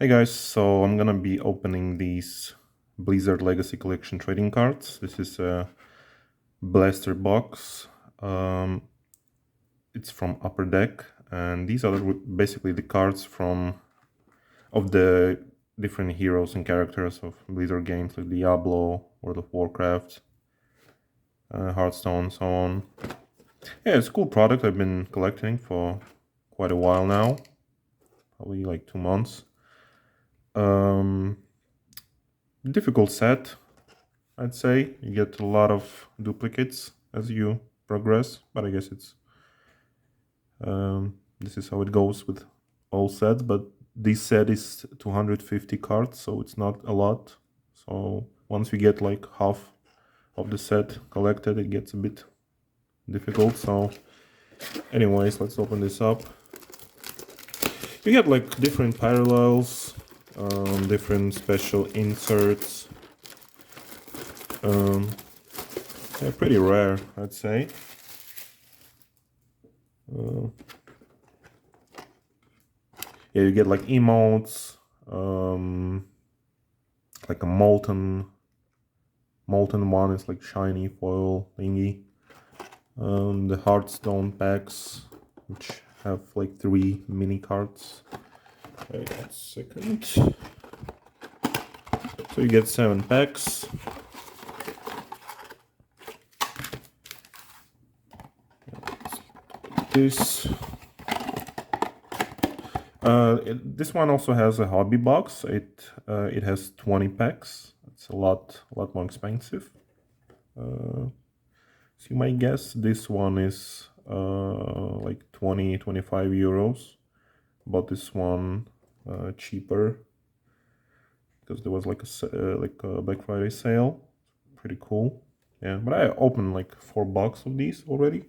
Hey guys, so I'm gonna be opening these Blizzard Legacy Collection trading cards. This is a blaster box. Um, it's from Upper Deck, and these are basically the cards of the different heroes and characters of Blizzard games like Diablo, World of Warcraft, Hearthstone, so on. Yeah, it's a cool product. I've been collecting for quite a while now, probably like 2 months. Difficult set, I'd say. You get a lot of duplicates as you progress, but I guess this is how it goes with all sets. But this set is 250 cards, so it's not a lot. So once you get like half of the set collected, it gets a bit difficult. So anyways, let's open this up. You get like different parallels, different special inserts. They're pretty rare, I'd say. Yeah, you get like emotes, like a molten one is like shiny foil thingy. The Hearthstone packs, which have like 3 mini cards. Wait a second. So you get 7 packs. This this one also has a hobby box. It has 20 packs. It's a lot more expensive. So you might guess this one is like 25 euros. Bought this one cheaper because there was like a Black Friday sale. Pretty cool. Yeah, but I opened like 4 boxes of these already.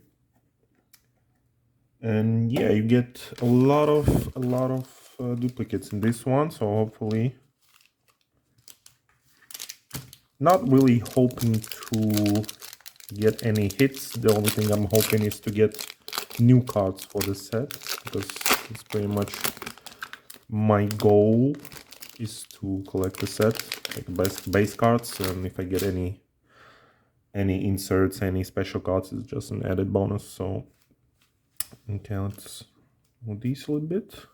And yeah, you get a lot of duplicates in this one, so hopefully not really hoping to get any hits. The only thing I'm hoping is to get new cards for the set, because it's pretty much my goal is to collect the set, like base cards, and if I get any inserts, any special cards, it's just an added bonus. So okay, let's move these a little bit.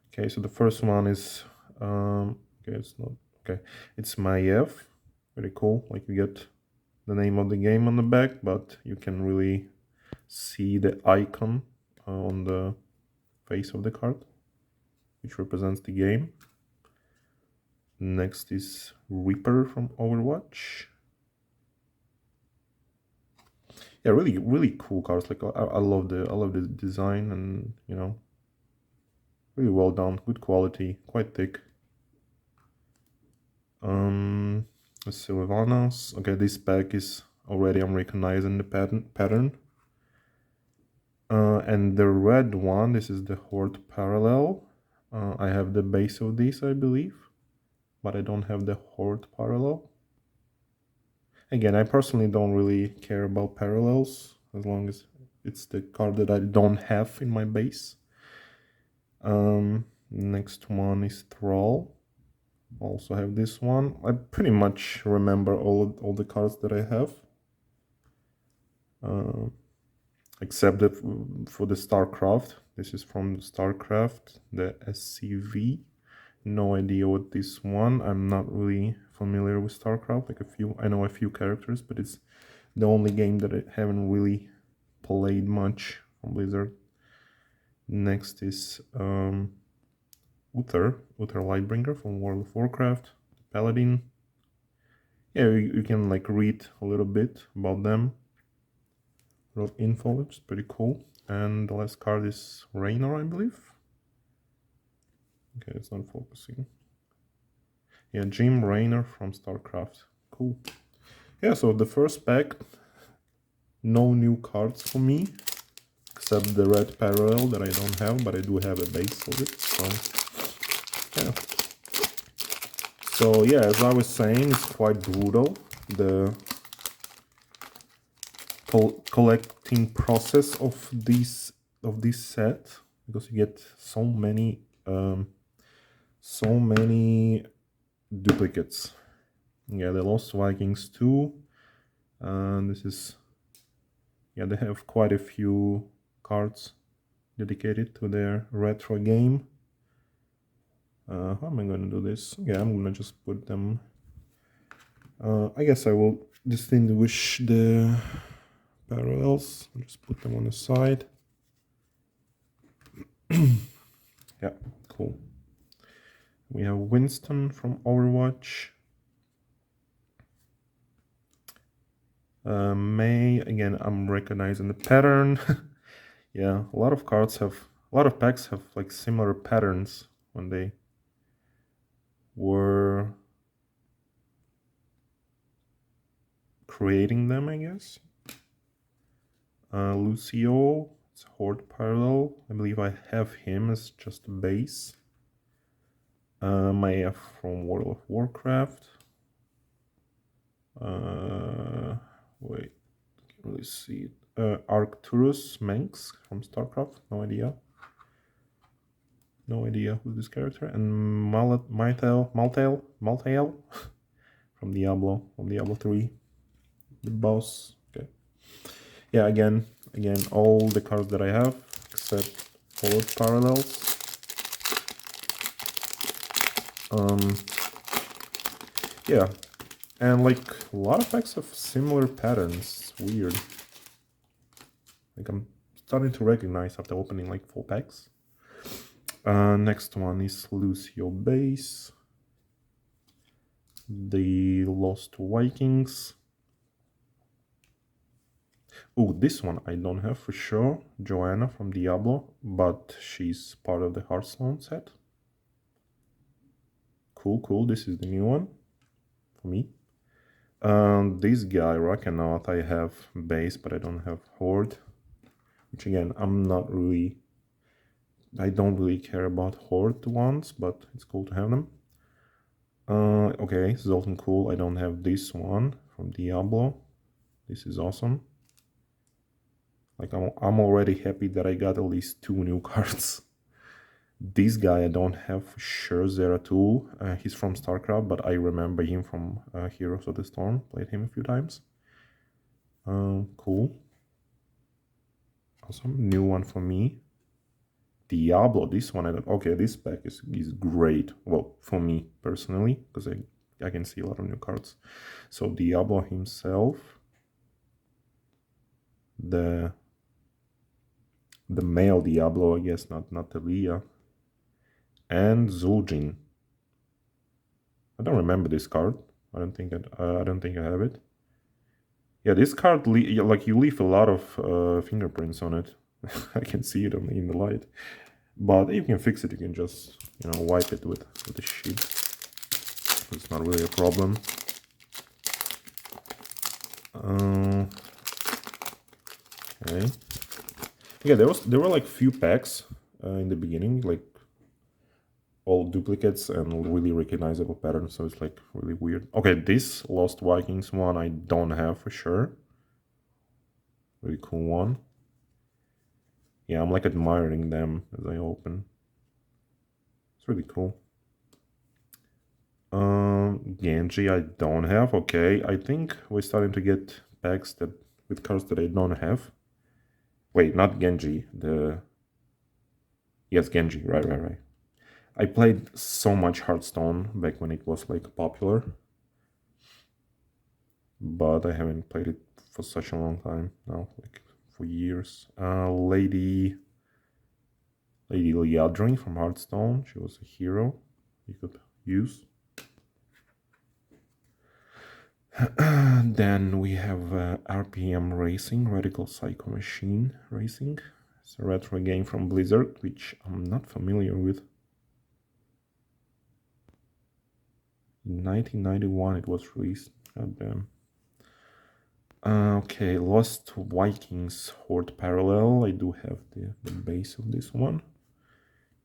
Okay, so the first one is okay, it's not okay. It's Maiev. Very cool. Like you get the name of the game on the back, but you can really see the icon on the face of the card, which represents the game. Next is Reaper from Overwatch. Yeah, really cool cards. Like I love the design, and really well done, good quality, quite thick. Sylvanas. Okay, this pack is already, I'm recognizing the pattern. And the red one, this is the Horde Parallel. I have the base of this, I believe, but I don't have the Horde Parallel. Again, I personally don't really care about parallels as long as it's the card that I don't have in my base. Next one is Thrall. Also have this one. I pretty much remember all the cards that I have, except that for the StarCraft. This is from StarCraft, the SCV. No idea what this one. I'm not really familiar with StarCraft. I know a few characters, but it's the only game that I haven't really played much from Blizzard. Next is Uther Lightbringer from World of Warcraft, Paladin. Yeah, you can like read a little bit about them. Little info, it's pretty cool. And the last card is Raynor, I believe. Okay, it's not focusing. Yeah, Jim Raynor from StarCraft. Cool. Yeah, so the first pack, no new cards for me, except the red parallel that I don't have, but I do have a base of it. So yeah. So yeah, as I was saying, it's quite brutal, the collecting process of this set, because you get so many So many duplicates. Yeah, the Lost Vikings too. This is, yeah, they have quite a few cards dedicated to their retro game. How am I going to do this? Yeah, I'm going to just put them. I guess I will distinguish the parallels. I'll just put them on the side. Yeah, cool. We have Winston from Overwatch. May, again, I'm recognizing the pattern. Yeah, a lot of packs have like similar patterns when they were creating them, I guess. Lucio, it's Horde Parallel. I believe I have him as just a base. Maya from World of Warcraft. Wait, can't really see it. Arcturus Manx from StarCraft. No idea. No idea who's this character. And Maltael from Diablo 3. The boss. Okay. Yeah, again, all the cards that I have except Horde Parallels. Yeah, and like a lot of packs have similar patterns. It's weird. Like I'm starting to recognize after opening like 4 packs. Next one is Lucio base. The Lost Vikings. Oh, this one I don't have for sure. Joanna from Diablo, but she's part of the Hearthstone set. Cool. This is the new one for me. This guy, Rakanath, I have base, but I don't have Horde. Which again, I don't really care about Horde ones, but it's cool to have them. Okay, Zoltan cool. I don't have this one from Diablo. This is awesome. Like I'm already happy that I got at least 2 new cards. This guy I don't have for sure. Zeratul. He's from StarCraft, but I remember him from Heroes of the Storm. Played him a few times. Cool. Awesome. New one for me. Diablo. This one I don't. Okay, this pack is great. Well, for me personally, because I can see a lot of new cards. So Diablo himself. The male Diablo, I guess, not Talia. And Zul'jin. I don't remember this card. I don't think I have it. Yeah, this card like you leave a lot of fingerprints on it. I can see it in the light. But if you can fix it, you can just wipe it with the sheet. It's not really a problem. Okay. Yeah, there were like few packs in the beginning, like all duplicates and really recognizable patterns, so it's like really weird. Okay, this Lost Vikings one I don't have for sure. Really cool one. Yeah, I'm like admiring them as I open. It's really cool. Genji I don't have. Okay, I think we're starting to get packs with cards that I don't have. Wait, not Genji. Yes, Genji. Right. I played so much Hearthstone back when it was like popular, but I haven't played it for such a long time now, like for years. Lady Liadrin from Hearthstone. She was a hero you could use. Then we have RPM Racing, Radical Psycho Machine Racing. It's a retro game from Blizzard, which I'm not familiar with. In 1991 it was released. God damn. Okay, Lost Vikings Horde Parallel. I do have the base of this one.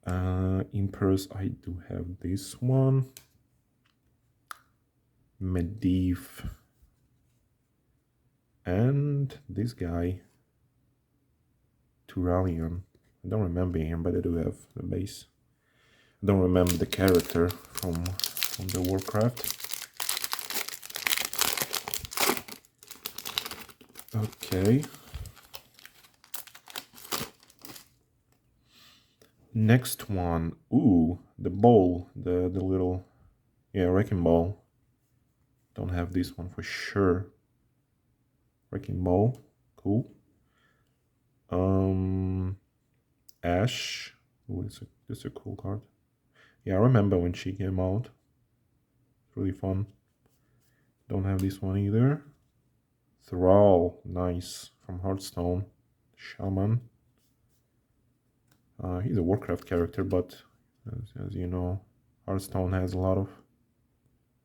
Emperors, I do have this one. Medivh. And this guy. Turalion. I don't remember him, but I do have the base. Don't remember the character from the Warcraft. Okay. Next one. Ooh, the ball, the little, yeah, wrecking ball. Don't have this one for sure. Wrecking ball, cool. Ash. Ooh, this is a cool card. Yeah, I remember when she came out. It's really fun. Don't have this one either. Thrall, nice, from Hearthstone. Shaman. He's a Warcraft character, but as you know, Hearthstone has a lot of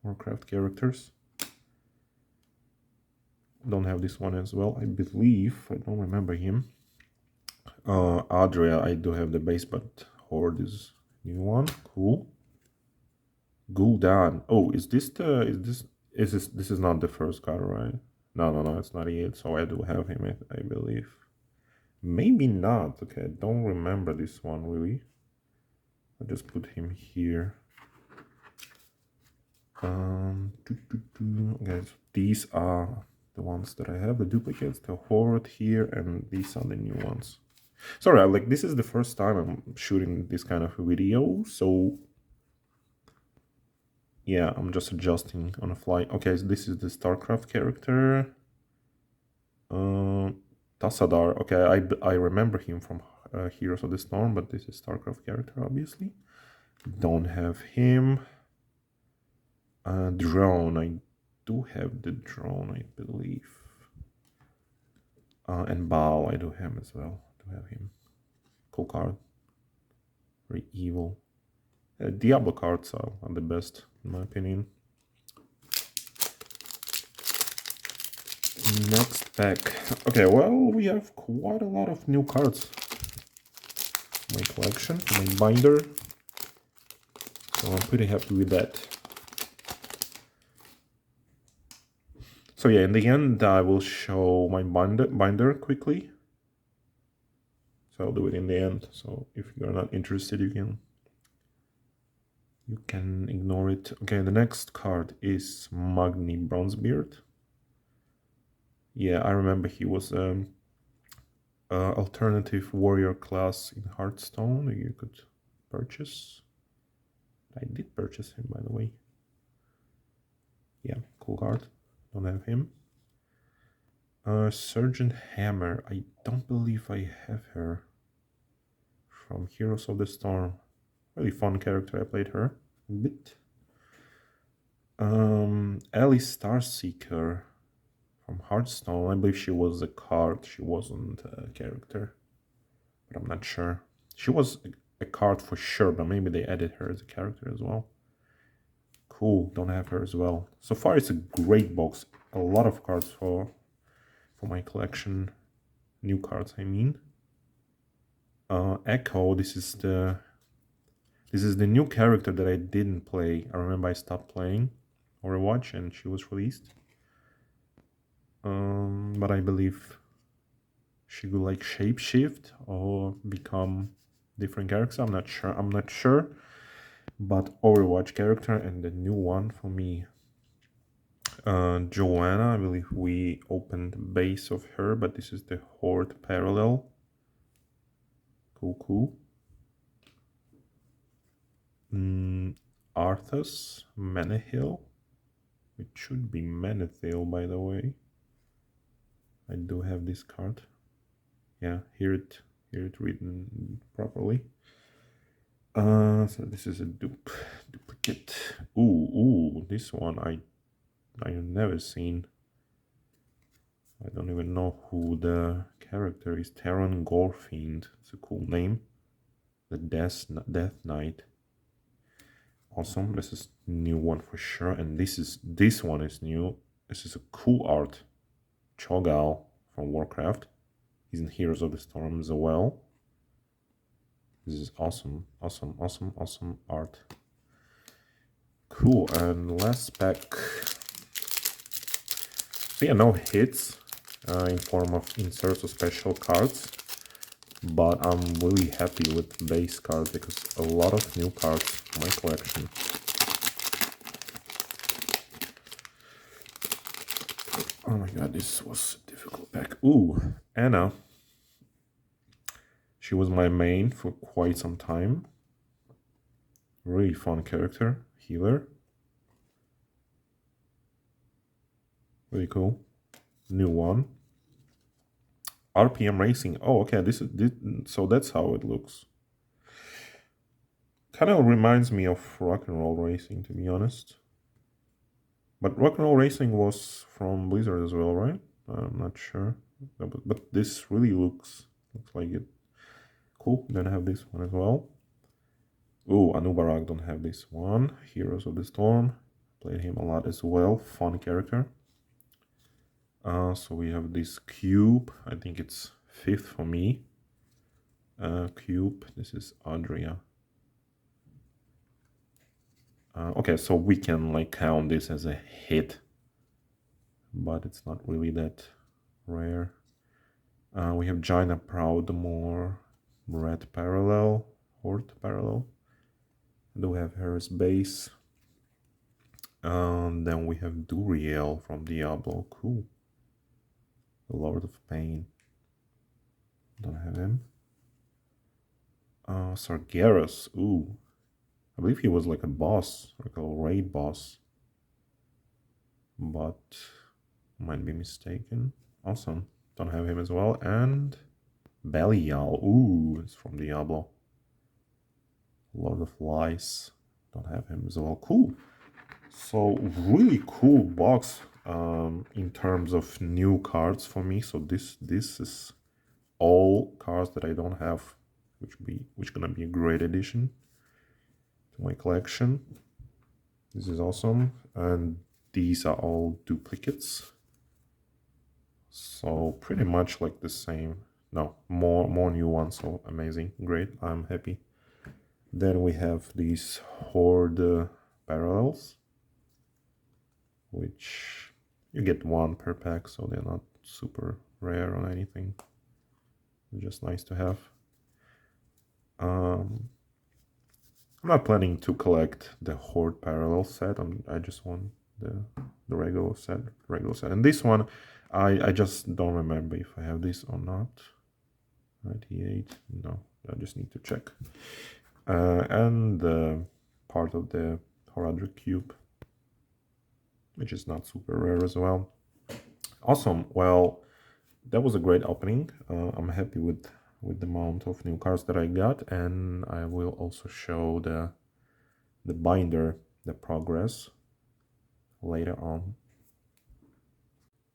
Warcraft characters. Don't have this one as well, I believe. I don't remember him. Adria, I do have the base, but Horde is new one. Cool. Gul'dan. Oh, this is not the first card, right? No, it's not it. So I do have him, I believe. Maybe not. Okay, I don't remember this one really. I'll just put him here. Okay, so these are the ones that I have, the duplicates, the Horde here, and these are the new ones. Sorry, like this is the first time I'm shooting this kind of video, so yeah, I'm just adjusting on the fly. Okay, so this is the StarCraft character. Tassadar. Okay, I remember him from Heroes of the Storm, but this is StarCraft character, obviously. Don't have him. Drone. I do have the drone, I believe. And Baal, I do have as well. I do have him. Cool card. Very evil. Diablo cards are the best, in my opinion. Next pack. Okay, well, we have quite a lot of new cards. My collection, my binder. So I'm pretty happy with that. So yeah, in the end, I will show my binder quickly. So I'll do it in the end. So if you're not interested, you can ignore it. Okay, the next card is Magni Bronzebeard. Yeah, I remember he was alternative warrior class in Hearthstone that you could purchase. I did purchase him, by the way. Yeah, cool card. Don't have him. Sergeant Hammer. I don't believe I have her. From Heroes of the Storm. Really fun character. I played her a bit. Ellie Starseeker from Hearthstone. I believe she was a card. She wasn't a character, but I'm not sure. She was a card for sure, but maybe they added her as a character as well. Cool. Don't have her as well. So far, it's a great box. A lot of cards for my collection. New cards, I mean. Echo. This is the new character that I didn't play. I remember I stopped playing Overwatch and she was released. But I believe she could like shapeshift or become different characters. I'm not sure. But Overwatch character and the new one for me. Joanna, I believe we opened the base of her, but this is the Horde parallel. Cool. Arthas Menethil. It should be Menethil, by the way. I do have this card. Yeah, hear it written properly. So this is a duplicate. Ooh, this one I've never seen. I don't even know who the character is. Terran Gorefiend. It's a cool name. The Death Knight. Awesome. This is new one for sure. And this one is new. This is a cool art. Cho'Gall from Warcraft. He's in Heroes of the Storm as well. This is awesome art. Cool. And last pack. So yeah, no hits in form of inserts or special cards. but I'm really happy with base cards because a lot of new cards in my collection. Oh my god, this was a difficult pack. Ooh, Anna. She was my main for quite some time. Really fun character, healer. Really cool. New one. RPM Racing. Oh, okay. This, so that's how it looks. Kind of reminds me of Rock and Roll Racing, to be honest. But Rock and Roll Racing was from Blizzard as well, right? I'm not sure. But this really looks like it. Cool. Then I have this one as well. Ooh, Anubarak, don't have this one. Heroes of the Storm. Played him a lot as well. Fun character. So we have this Cube. I think it's 5th for me. Cube. This is Adria. Okay, so we can like count this as a hit, but it's not really that rare. We have Jaina Proudmoore, Red Parallel, Horde Parallel. Do we have Harris Base? Then we have Duriel from Diablo. Cool. Lord of Pain. Don't have him. Sargeras. Ooh. I believe he was like a boss, like a raid boss. But might be mistaken. Awesome. Don't have him as well. And Belial. Ooh, it's from Diablo. Lord of Lies. Don't have him as well. Cool. So really cool box in terms of new cards for me. So this is all cards that I don't have, which gonna be a great addition to my collection. This is awesome, and these are all duplicates. So pretty much like the same. No, more new ones. So amazing, great. I'm happy. Then we have these Horde parallels, which you get one per pack, so they're not super rare or anything. They're just nice to have. I'm not planning to collect the Horde parallel set. I just want the regular set. And this one, I just don't remember if I have this or not. 98. No, I just need to check. And part of the Horadric Cube, which is not super rare as well. Awesome. Well, that was a great opening. I'm happy with the amount of new cards that I got, and I will also show the binder, the progress later on.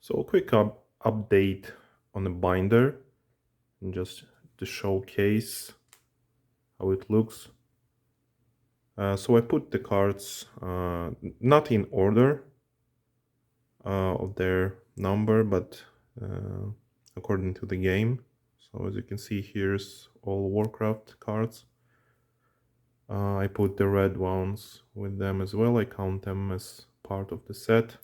So a quick update on the binder, and just to showcase how it looks. So I put the cards not in order of their number, but according to the game. So as you can see, here's all Warcraft cards. I put the red ones with them as well. I count them as part of the set.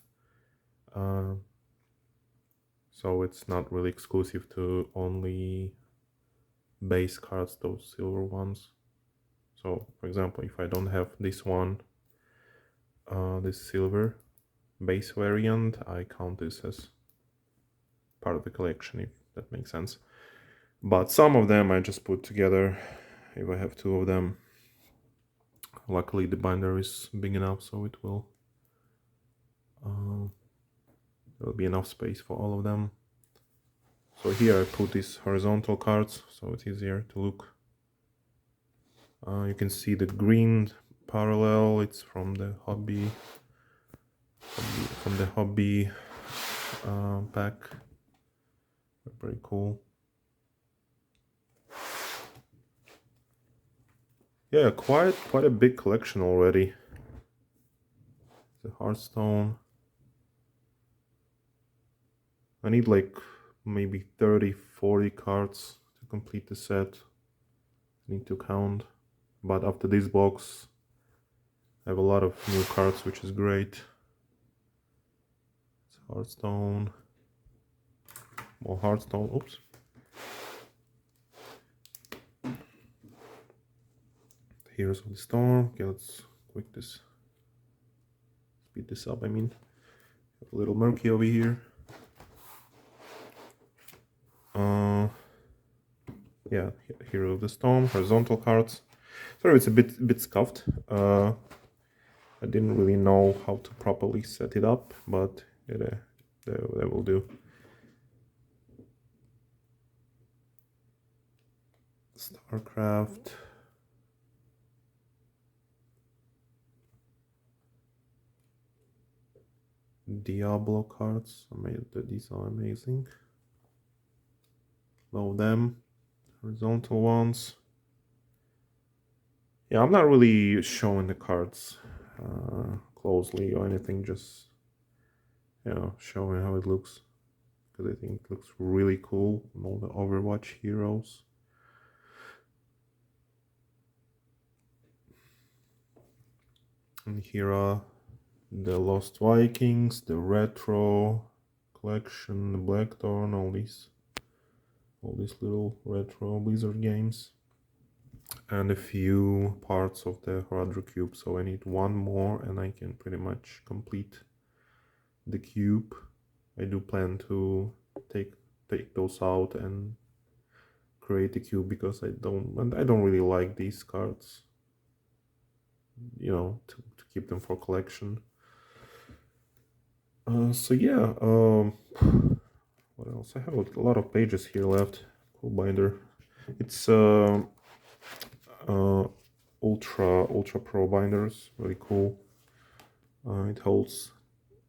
So it's not really exclusive to only base cards, those silver ones. So for example, if I don't have this one, this silver base variant, I count this as part of the collection, if that makes sense. But some of them I just put together if I have two of them. Luckily the binder is big enough, so it will there will be enough space for all of them. So here I put these horizontal cards, so it's easier to look. You can see the green parallel, it's from the hobby pack. Very cool. Yeah, quite a big collection already. The Hearthstone. I need like maybe 30-40 cards to complete the set. I need to count. But after this box, I have a lot of new cards, which is great. It's Hearthstone. More Hearthstone. Oops. Heroes of the Storm. Okay, let's speed this up. I mean, a little murky over here. Yeah, Hero of the Storm, horizontal cards. Sorry, it's a bit scuffed. I didn't really know how to properly set it up, but that will do. StarCraft. Diablo cards. These are amazing. Love them. Horizontal ones. Yeah, I'm not really showing the cards closely or anything, just showing how it looks, because I think it looks really cool on all the Overwatch heroes. And here are the Lost Vikings, the Retro collection, the Blackthorn, all these little retro Blizzard games, and a few parts of the Horadric cube. So I need one more and I can pretty much complete the cube. I do plan to take those out and create a cube, because I don't really like these cards, to keep them for collection. So yeah, what else? I have a lot of pages here left. Cool binder. It's ultra pro binders, really cool. It holds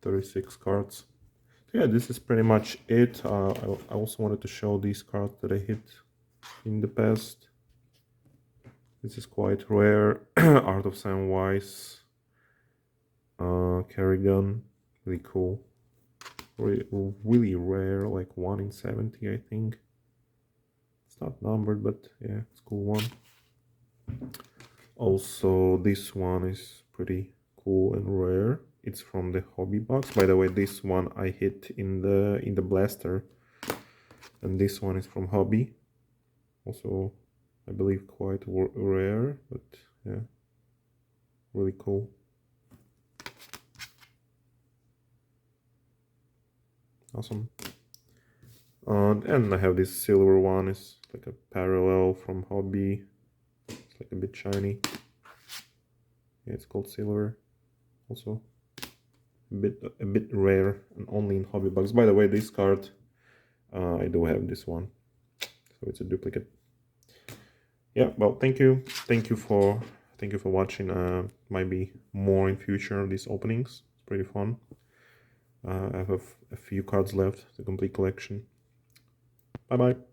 36 cards. So yeah, this is pretty much it. I also wanted to show these cards that I hit in the past. This is quite rare. Art of Samwise, Kerrigan, really cool. Really rare, like 1 in 70, I think. It's not numbered, but yeah, it's a cool one. Also, this one is pretty cool and rare. It's from the hobby box. By the way, this one I hit in the blaster, and this one is from hobby. Also, I believe quite rare, but yeah, really cool. Awesome. And I have this silver one. It's like a parallel from hobby. It's like a bit shiny. Yeah, it's called silver. Also a bit rare and only in hobby box. By the way, this card, I do have this one, so it's a duplicate. Yeah, well, thank you for watching. Might be more in future of these openings. It's pretty fun. I have a few cards left to complete collection. Bye bye.